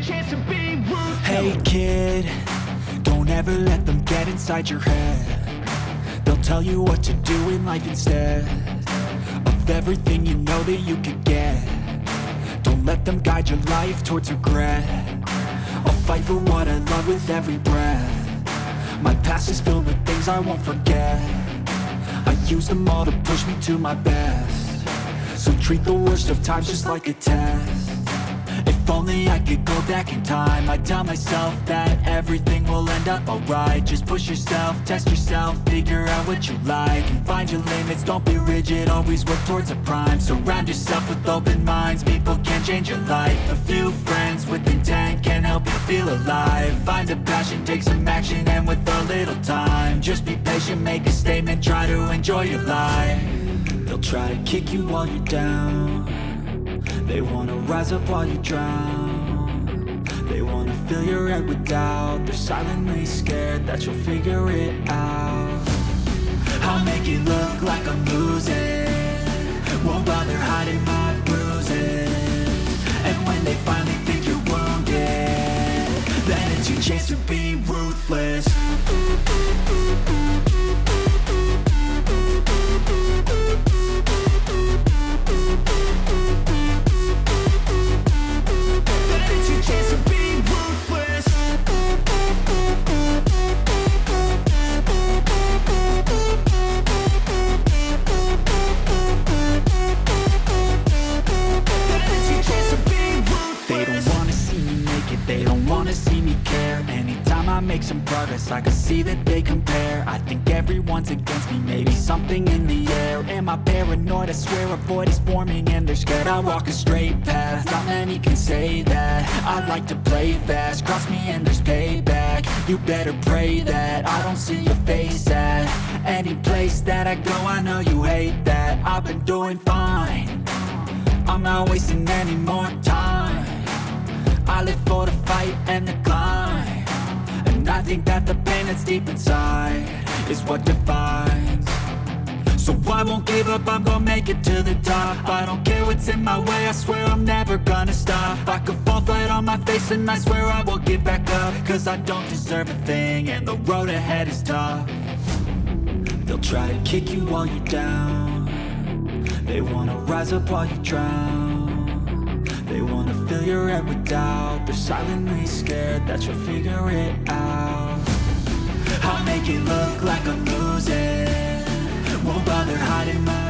chance to be ruthless. Hey kid, don't ever let them get inside your head. They'll tell you what to do in life instead of everything you know that you could get. Don't let them guide your life towards regret. I'll fight for what I love with every breath. My past is filled with things I won't forget. I use them all to push me to my best. So treat the worst of times just like a test. If only I could go back in time, I'd tell myself that everything will end up alright. Just push yourself, test yourself, figure out what you like, and find your limits, don't be rigid, always work towards a prime. Surround yourself with open minds, people can change your life. A few friends with intent can help you feel alive. Find a passion, take some action, and with a little time, just be patient, make a statement, try to enjoy your life. They'll try to kick you while you're down. They wanna rise up while you drown. They wanna fill your head with doubt. They're silently scared that you'll figure it out. I'll make it look like I'm losing, won't bother hiding my bruises. And when they finally think you're wounded, then it's your chance to be ruthless. They don't wanna see me care. Anytime I make some progress, I can see that they compare. I think everyone's against me, maybe something in the air. Am I paranoid? I swear a void is forming and they're scared. I walk a straight path, not many can say that. I like to play fast, cross me and there's payback. You better pray that I don't see your face at any place that I go. I know you hate that. I've been doing fine, I'm not wasting any more time. I live for the fight and the climb, and I think that the pain that's deep inside is what defines. So I won't give up, I'm gonna make it to the top. I don't care what's in my way, I swear I'm never gonna stop. I could fall flat on my face and I swear I will get back up, cause I don't deserve a thing and the road ahead is tough. They'll try to kick you while you're down. They wanna rise up while you drown. They wanna fill your head with doubt. They're silently scared that you'll figure it out. I'll make it look like I'm losing, won't bother hiding my